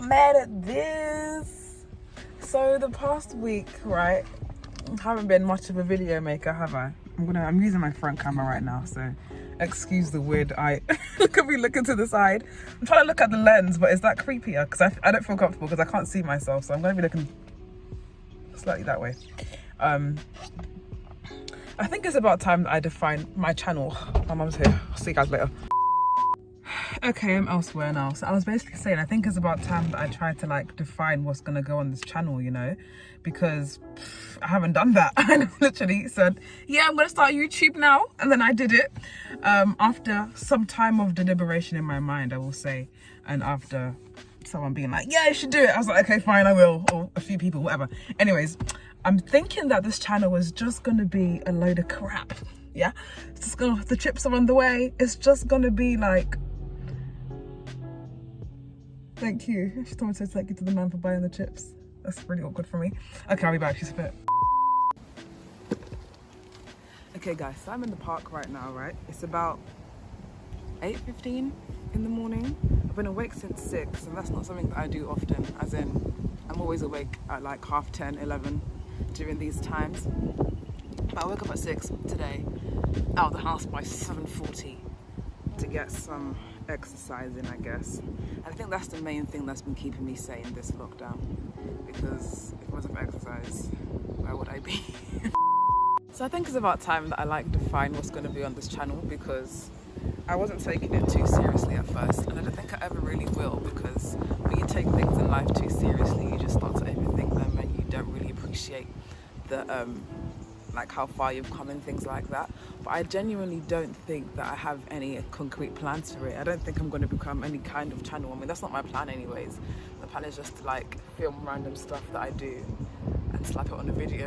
not mad at this. So the past week, right, I haven't been much of a video maker, have I? I'm using my front camera right now, so excuse the weird eye. Look at me looking to the side. I'm trying to look at the lens, but is that creepier? Because I don't feel comfortable because I can't see myself, so I'm going to be looking slightly that way. I think it's about time that I define my channel. My mum's here. I'll see you guys later. Okay, I'm elsewhere now. So I was basically saying, I think it's about time that I try to like define what's gonna go on this channel, you know, because I haven't done that. I literally said, yeah, I'm gonna start YouTube now, and then I did it after some time of deliberation in my mind, I will say, and after someone being like, yeah, you should do it. I was like, okay, fine, I will, or a few people, whatever. Anyways, I'm thinking that this channel is just gonna be a load of crap. Yeah, it's just gonna, the chips are on the way. It's just gonna be like, thank you. She told me to thank you to the man for buying the chips. That's really awkward for me. Okay, I'll be back. She's fit. Okay, guys, so I'm in the park right now, right? It's about 8:15 in the morning. I've been awake since 6, and that's not something that I do often, as in I'm always awake at like 10:30, 11 during these times. But I woke up at 6 today, out of the house by 7:40 to get some exercise in, I guess. And I think that's the main thing that's been keeping me sane this lockdown, because if it wasn't for exercise, where would I be? So I think it's about time that I like define what's going to be on this channel, because I wasn't taking it too seriously at first, and I don't think I ever really will, because when you take things in life too seriously, you just start to overthink them and you don't really appreciate the like how far you've come and things like that. But I genuinely don't think that I have any concrete plans for it. I don't think I'm going to become any kind of channel. I mean, that's not my plan anyways. The plan is just to like film random stuff that I do and slap it on a video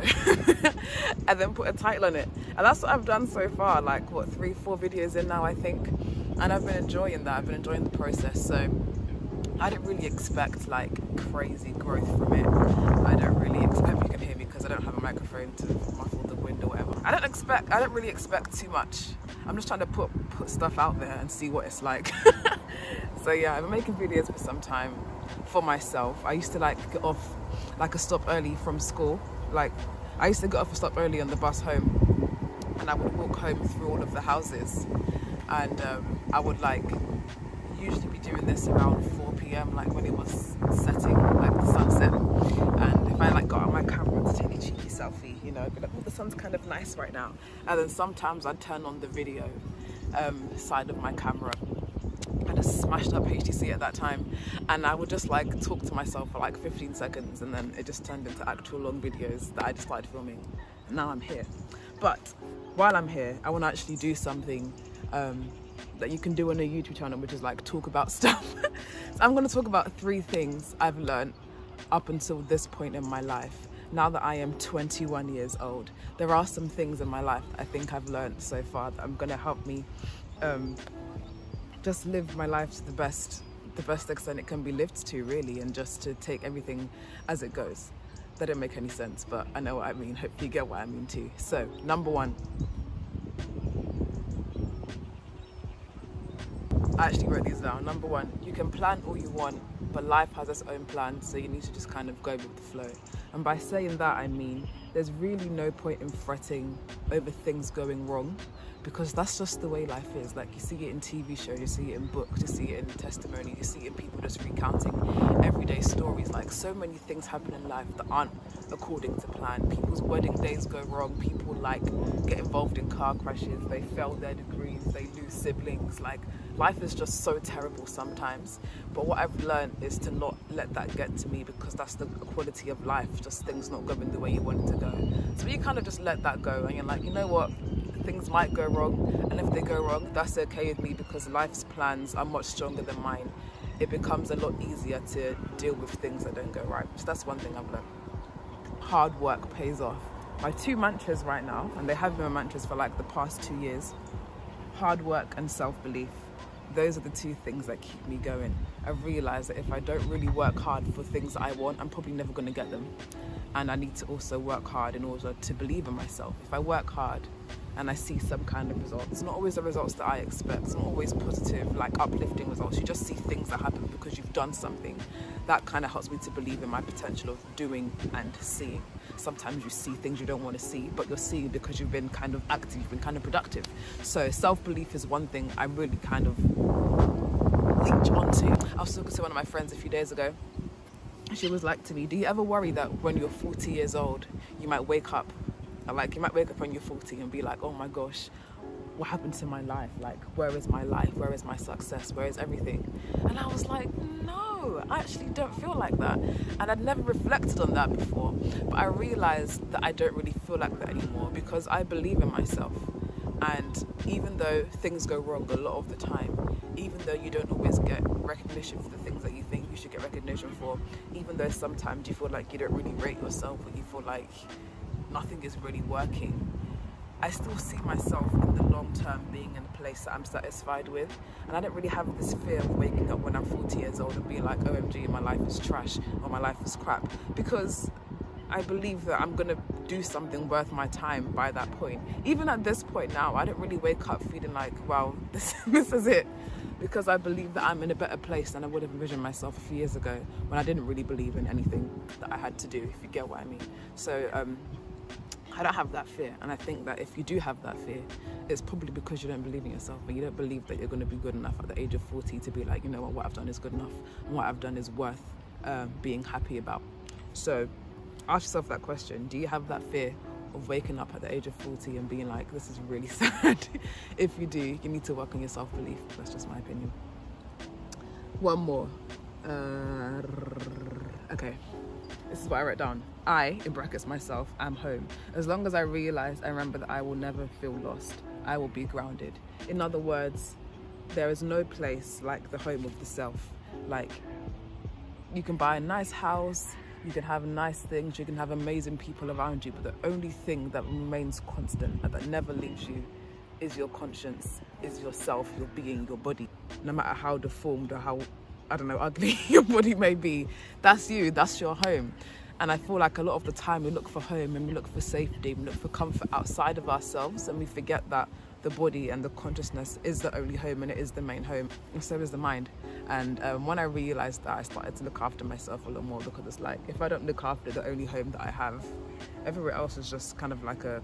and then put a title on it. And that's what I've done so far, like what, 3-4 videos in now, I think. And I've been enjoying that. I've been enjoying the process. So I didn't really expect like crazy growth from it. I don't really expect, you can hear me because I don't have a microphone to muffle the wind or whatever. I don't really expect too much. I'm just trying to put stuff out there and see what it's like. So yeah, I've been making videos for some time for myself. I used to like get off like a stop early from school. Like I used to get off a stop early on the bus home, and I would walk home through all of the houses, and I would like usually be doing this around 4 p.m, like when it was setting, like the sunset. And if I like got on my camera to take a cheeky selfie, you know, I'd be like, oh, the sun's kind of nice right now. And then sometimes I'd turn on the video side of my camera. I just smashed up HTC at that time, and I would just like talk to myself for like 15 seconds, and then it just turned into actual long videos that I just started filming. And now I'm here. But while I'm here, I want to actually do something that you can do on a YouTube channel, which is like talk about stuff. So I'm going to talk about 3 things I've learned up until this point in my life. Now that I am 21 years old, there are some things in my life that I think I've learned so far that are going to help me just live my life to the best extent it can be lived to, really, and just to take everything as it goes. That didn't make any sense, but I know what I mean. Hopefully you get what I mean too. So, number 1. I actually wrote these down. Number 1, you can plan all you want, but life has its own plans, so you need to just kind of go with the flow. And by saying that, I mean there's really no point in fretting over things going wrong, because that's just the way life is. Like, you see it in TV shows, you see it in books, you see it in testimony, you see it in people just recounting everyday stories. Like, so many things happen in life that aren't according to plan. People's wedding days go wrong, people like get involved in car crashes, they fail their degrees, they lose siblings. Like, life is just so terrible sometimes. But what I've learned is to not let that get to me, because that's the quality of life, just things not going the way you want it to go. So you kind of just let that go, and you're like, you know what, things might go wrong, and if they go wrong, that's okay with me, because life's plans are much stronger than mine. It becomes a lot easier to deal with things that don't go right. So that's one thing I've learned. Hard work pays off. My 2 mantras right now, and they have been my mantras for like the past 2 years: hard work and self-belief. Those are the 2 things that keep me going. I've realized that if I don't really work hard for things that I want, I'm probably never going to get them. And I need to also work hard in order to believe in myself. If I work hard and I see some kind of results. It's not always the results that I expect. It's not always positive, like uplifting results. You just see things that happen because you've done something. That kind of helps me to believe in my potential of doing and seeing. Sometimes you see things you don't want to see, but you're seeing because you've been kind of active, you've been kind of productive. So self-belief is one thing I really kind of leech onto. I was talking to one of my friends a few days ago. She was like to me, do you ever worry that when you're 40 years old, you might wake up when you're 40 and be like, oh my gosh, what happened to my life? Like, where is my life? Where is my success? Where is everything? And I was like, no, I actually don't feel like that. And I'd never reflected on that before, but I realized that I don't really feel like that anymore because I believe in myself. And even though things go wrong a lot of the time, even though you don't always get recognition for the things that you think you should get recognition for, even though sometimes you feel like you don't really rate yourself or you feel like nothing is really working, I still see myself in the long term being in a place that I'm satisfied with. And I don't really have this fear of waking up when I'm 40 years old and being like, OMG, my life is trash or my life is crap, because I believe that I'm going to do something worth my time by that point. Even at this point now, I don't really wake up feeling like, wow, this is it. Because I believe that I'm in a better place than I would have envisioned myself a few years ago when I didn't really believe in anything that I had to do, if you get what I mean. So I don't have that fear. And I think that if you do have that fear, it's probably because you don't believe in yourself, and you don't believe that you're going to be good enough at the age of 40 to be like, you know what I've done is good enough, and what I've done is worth being happy about. So ask yourself that question. Do you have that fear of waking up at the age of 40 and being like, this is really sad? If you do, you need to work on your self-belief. That's just my opinion. One more. Okay, this is what I wrote down. I, in brackets myself, am home. As long as I remember that I will never feel lost. I will be grounded. In other words, there is no place like the home of the self. Like, you can buy a nice house, you can have nice things, you can have amazing people around you, but the only thing that remains constant and that never leaves you is your conscience, is yourself, your being, your body. No matter how deformed or how, ugly your body may be, that's you, that's your home. And I feel like a lot of the time we look for home and we look for safety, we look for comfort outside of ourselves, and we forget that the body and the consciousness is the only home, and it is the main home, and so is the mind. And when I realized that, I started to look after myself a lot more, because it's like, if I don't look after the only home that I have, everywhere else is just kind of like a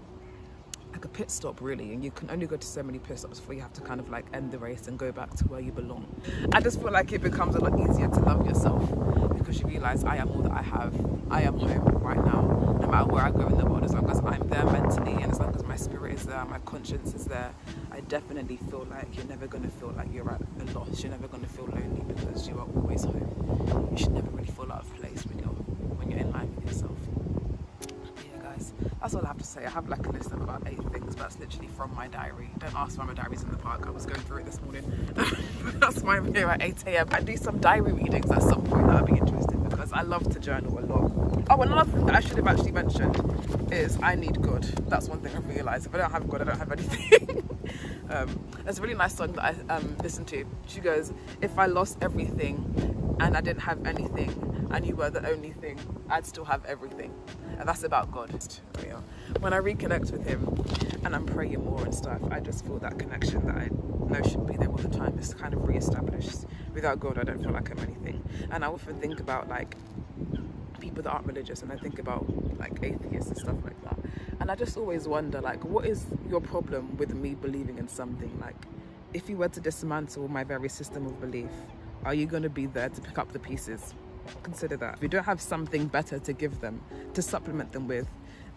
pit stop, really, and you can only go to so many pit stops before you have to kind of like end the race and go back to where you belong. I just feel like it becomes a lot easier to love yourself because you realize I am all that I have. I am home right now, no matter where I go in the world. As long as I'm there mentally, and as long as my spirit is there, my conscience is there, I definitely feel like you're never going to feel like you're at a loss. You're never going to feel lonely because you are always home. You should never really feel out of place when you're in line with yourself. That's all I have to say. I have like a list of about 8 things, but that's literally from my diary. Don't ask why my diary's in the park. I was going through it this morning. That's why I'm here at 8 a.m. I do some diary readings at some point that I'd be interested in, because I love to journal a lot. Oh, and another thing that I should have actually mentioned is I need God. That's one thing I've realised. If I don't have God, I don't have anything. There's a really nice song that I listened to. She goes, if I lost everything and I didn't have anything and you were the only thing, I'd still have everything. And that's about God. When I reconnect with him and I'm praying more and stuff, I just feel that connection that I know should be there all the time is kind of re-established. Without God, I don't feel like I'm anything. And I often think about like people that aren't religious, and I think about like atheists and stuff like that. And I just always wonder, like, what is your problem with me believing in something? Like, if you were to dismantle my very system of belief, are you going to be there to pick up the pieces? Consider that. If you don't have something better to give them, to supplement them with,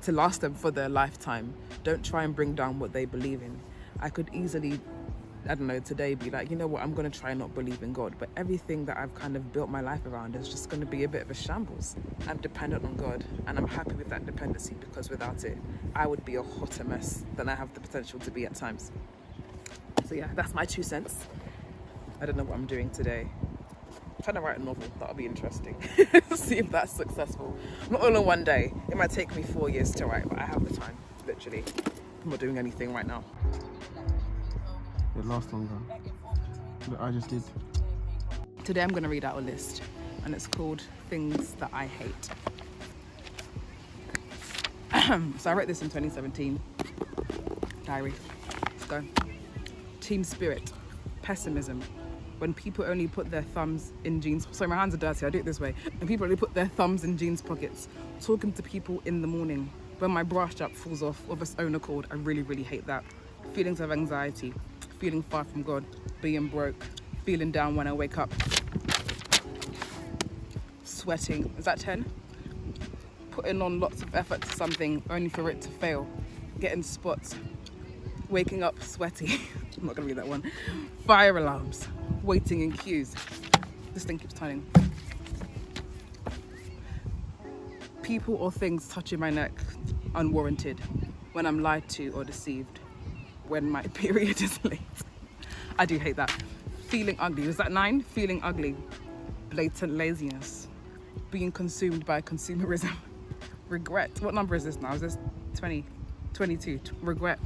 to last them for their lifetime, don't try and bring down what they believe in. I could easily, today be like, you know what, I'm going to try and not believe in God, but everything that I've kind of built my life around is just going to be a bit of a shambles. I'm dependent on God, and I'm happy with that dependency, because without it, I would be a hotter mess than I have the potential to be at times. So yeah, that's my 2 cents. I don't know what I'm doing today. I'm trying to write a novel. That'll be interesting. See if that's successful. Not all in one day. It might take me 4 years to write, but I have the time, literally. I'm not doing anything right now. It lasts longer. Look, I just did. Today I'm going to read out a list, and it's called Things That I Hate. So I wrote this in 2017. Diary. Let's go. Team spirit. Pessimism. When people only put their thumbs in jeans... Sorry, my hands are dirty. I do it this way. When people only put their thumbs in jeans pockets. Talking to people in the morning. When my bra strap falls off of its own accord. I really, really hate that. Feelings of anxiety. Feeling far from God. Being broke. Feeling down when I wake up. Sweating. Is that 10? Putting on lots of effort to something only for it to fail. Getting spots. Waking up sweaty. I'm not gonna read that one. Fire alarms. Waiting in queues. This thing keeps turning. People or things touching my neck unwarranted. When I'm lied to or deceived. When my period is late. I do hate that. Feeling ugly. Was that 9? Feeling ugly. Blatant laziness. Being consumed by consumerism. Regret. What number is this now? Is this 20? 22. Regret.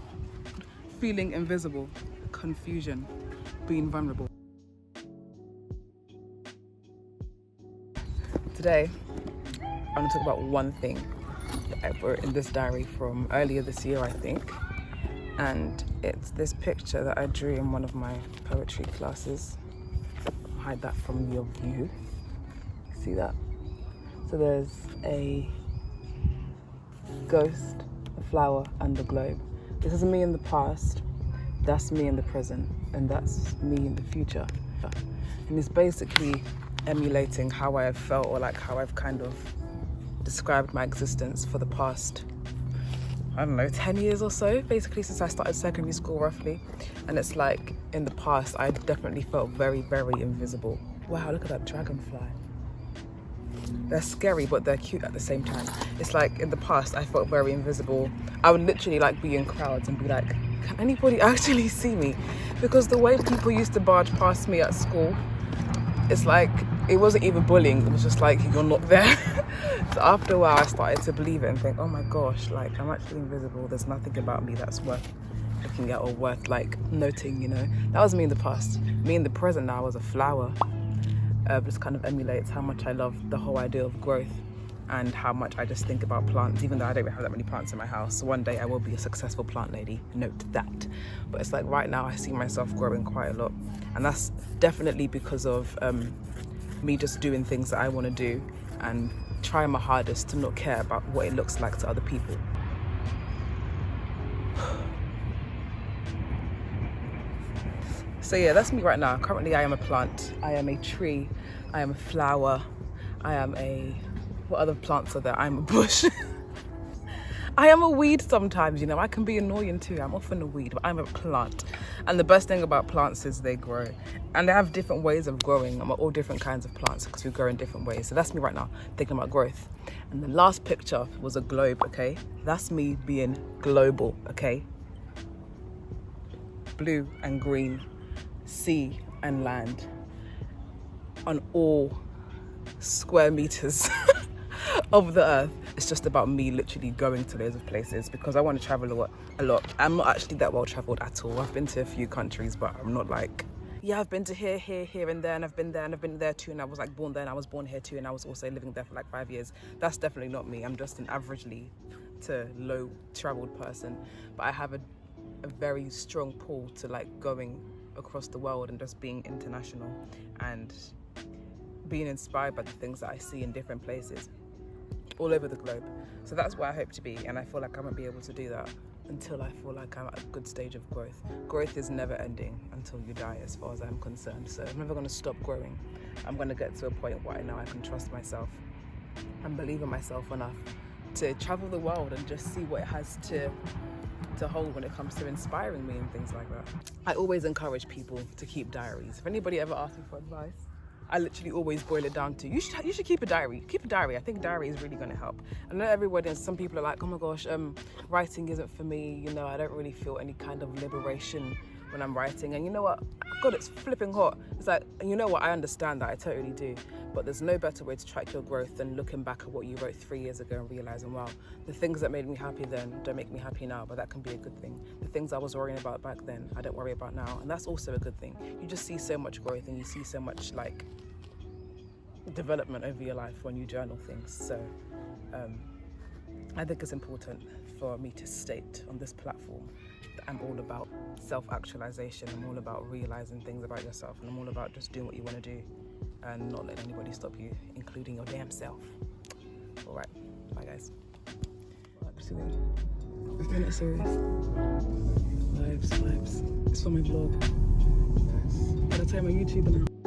Feeling invisible. Confusion. Being vulnerable. Today, I'm going to talk about one thing that I wrote in this diary from earlier this year, I think. And it's this picture that I drew in one of my poetry classes. I'll hide that from your view. See that? So there's a ghost, a flower, and a globe. This is me in the past, that's me in the present, and that's me in the future. And it's basically emulating how I have felt, or like how I've kind of described my existence for the past, I don't know, 10 years or so, basically since I started secondary school roughly. And it's like in the past, I definitely felt very, very invisible. Wow, look at that dragonfly. They're scary, but they're cute at the same time. It's like in the past, I felt very invisible. I would literally like be in crowds and be like, can anybody actually see me? Because the way people used to barge past me at school, it's like, it wasn't even bullying. It was just like, you're not there. So after a while, I started to believe it and think, oh my gosh, like I'm actually invisible. There's nothing about me that's worth looking at or worth like noting, you know? That was me in the past. Me in the present now was a flower. Just kind of emulates how much I love the whole idea of growth and how much I just think about plants, even though I don't have that many plants in my house. So one day I will be a successful plant lady, note that. But it's like right now I see myself growing quite a lot. And that's definitely because of me just doing things that I want to do and trying my hardest to not care about what it looks like to other people. So yeah, that's me right now. Currently I am a plant, I am a tree, I am a flower, I am a, what other plants are there? I'm a bush. I am a weed sometimes, you know, I can be annoying too. I'm often a weed, but I'm a plant. And the best thing about plants is they grow. And they have different ways of growing. I'm all different kinds of plants because we grow in different ways. So that's me right now, thinking about growth. And the last picture was a globe, okay? That's me being global, okay? Blue and green. Sea and land on all square meters of the earth. It's just about me literally going to loads of places because I want to travel a lot. I'm not actually that well traveled at all. I've been to a few countries, but I'm not like, yeah, I've been to here and there, and I've been there and I've been there too, and I was like born there and I was born here too, and I was also living there for like 5 years. That's definitely not me. I'm just an averagely to low traveled person, but I have a very strong pull to like going across the world and just being international and being inspired by the things that I see in different places all over the globe. So that's where I hope to be, and I feel like I won't be able to do that until I feel like I'm at a good stage of growth. Growth is never ending until you die, as far as I'm concerned. So I'm never going to stop growing. I'm going to get to a point where I know I can trust myself and believe in myself enough to travel the world and just see what it has to hold when it comes to inspiring me and things like that. I always encourage people to keep diaries. If anybody ever asks me for advice, I literally always boil it down to, you should keep a diary. Keep a diary. I think diary is really going to help. I know everybody, and some people are like, oh my gosh, writing isn't for me. You know, I don't really feel any kind of liberation when I'm writing. And you know what? God, it's flipping hot. It's like, and you know what? I understand that. I totally do. But there's no better way to track your growth than looking back at what you wrote 3 years ago and realizing, wow, the things that made me happy then don't make me happy now, but that can be a good thing. The things I was worrying about back then, I don't worry about now. And that's also a good thing. You just see so much growth and you see so much like development over your life when you journal things. So I think it's important for me to state on this platform that am all about self-actualization. I'm all about realizing things about yourself, and I'm all about just doing what you want to do and not letting anybody stop you, including your damn self. All right, bye guys. Actually, it's not serious. Vibes. It's for my vlog. Gotta tell my YouTuber now.